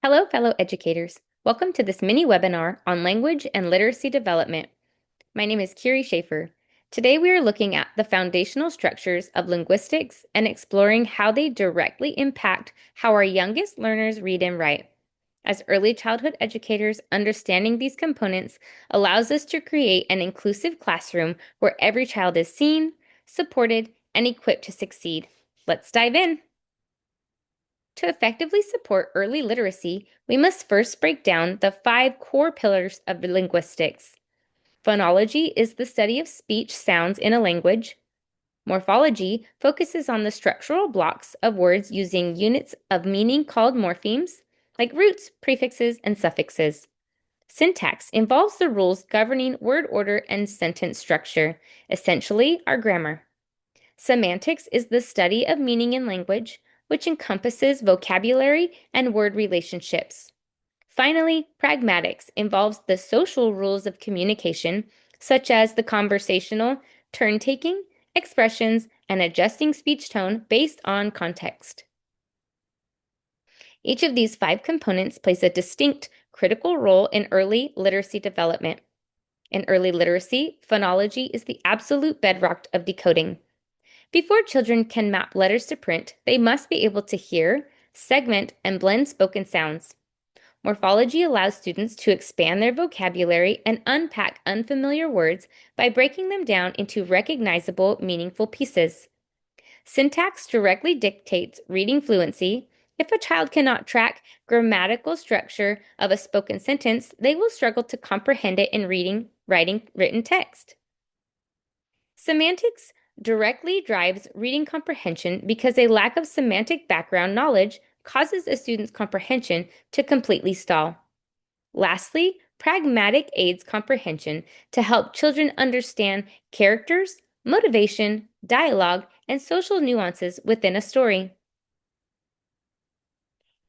Hello, fellow educators. Welcome to this mini webinar on language and literacy development. My name is Kiri Schaefer. Today we are looking at the foundational structures of linguistics and exploring how they directly impact how our youngest learners read and write. As early childhood educators, understanding these components allows us to create an inclusive classroom where every child is seen, supported, and equipped to succeed. Let's dive in. To effectively support early literacy, we must first break down the 5 core pillars of linguistics. Phonology is the study of speech sounds in a language. Morphology focuses on the structural blocks of words using units of meaning called morphemes, like roots, prefixes, and suffixes. Syntax involves the rules governing word order and sentence structure, essentially our grammar. Semantics is the study of meaning in language, which encompasses vocabulary and word relationships. Finally, pragmatics involves the social rules of communication, such as the conversational, turn-taking, expressions, and adjusting speech tone based on context. Each of these 5 components plays a distinct, critical role in early literacy development. In early literacy, phonology is the absolute bedrock of decoding. Before children can map letters to print, they must be able to hear, segment, and blend spoken sounds. Morphology allows students to expand their vocabulary and unpack unfamiliar words by breaking them down into recognizable, meaningful pieces. Syntax directly dictates reading fluency. If a child cannot track grammatical structure of a spoken sentence, they will struggle to comprehend it in writing written text. Semantics directly drives reading comprehension because a lack of semantic background knowledge causes a student's comprehension to completely stall. Lastly, pragmatic aids comprehension to help children understand characters, motivation, dialogue, and social nuances within a story.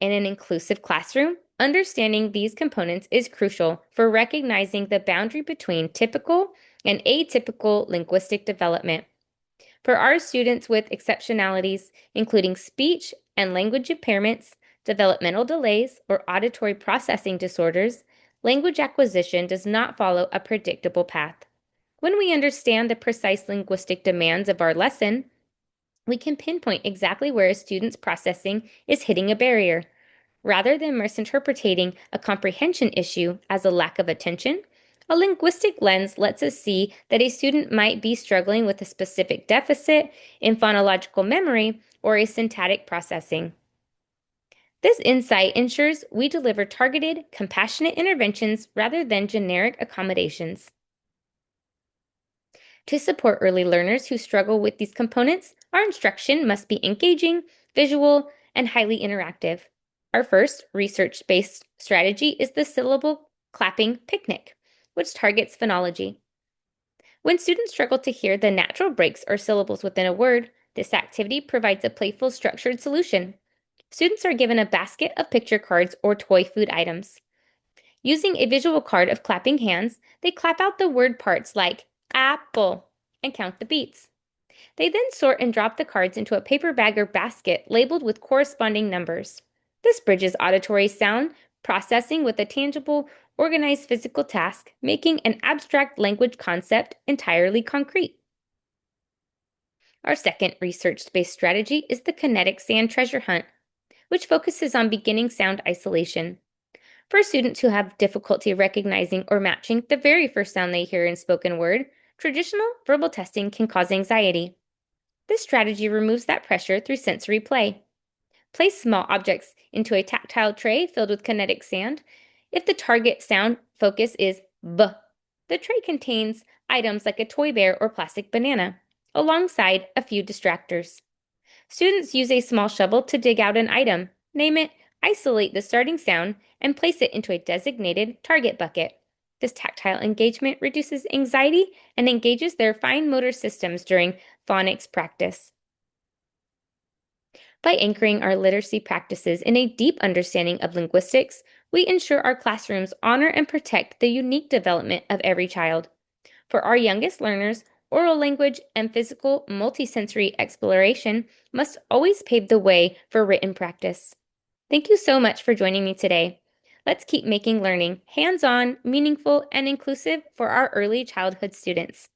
In an inclusive classroom, understanding these components is crucial for recognizing the boundary between typical and atypical linguistic development. For our students with exceptionalities, including speech and language impairments, developmental delays, or auditory processing disorders, language acquisition does not follow a predictable path. When we understand the precise linguistic demands of our lesson, we can pinpoint exactly where a student's processing is hitting a barrier. Rather than misinterpreting a comprehension issue as a lack of attention, a linguistic lens lets us see that a student might be struggling with a specific deficit in phonological memory or a syntactic processing. This insight ensures we deliver targeted, compassionate interventions rather than generic accommodations. To support early learners who struggle with these components, our instruction must be engaging, visual, and highly interactive. Our first research-based strategy is the syllable clapping picnic, which targets phonology. When students struggle to hear the natural breaks or syllables within a word, this activity provides a playful, structured solution. Students are given a basket of picture cards or toy food items. Using a visual card of clapping hands, they clap out the word parts like apple and count the beats. They then sort and drop the cards into a paper bag or basket labeled with corresponding numbers. This bridges auditory sound processing with a tangible, organized physical task, making an abstract language concept entirely concrete. Our second research-based strategy is the kinetic sand treasure hunt, which focuses on beginning sound isolation. For students who have difficulty recognizing or matching the very first sound they hear in spoken word, traditional verbal testing can cause anxiety. This strategy removes that pressure through sensory play. Place small objects into a tactile tray filled with kinetic sand. If the target sound focus is B, the tray contains items like a toy bear or plastic banana, alongside a few distractors. Students use a small shovel to dig out an item, name it, isolate the starting sound, and place it into a designated target bucket. This tactile engagement reduces anxiety and engages their fine motor systems during phonics practice. By anchoring our literacy practices in a deep understanding of linguistics, we ensure our classrooms honor and protect the unique development of every child. For our youngest learners, oral language and physical multisensory exploration must always pave the way for written practice. Thank you so much for joining me today. Let's keep making learning hands-on, meaningful, and inclusive for our early childhood students.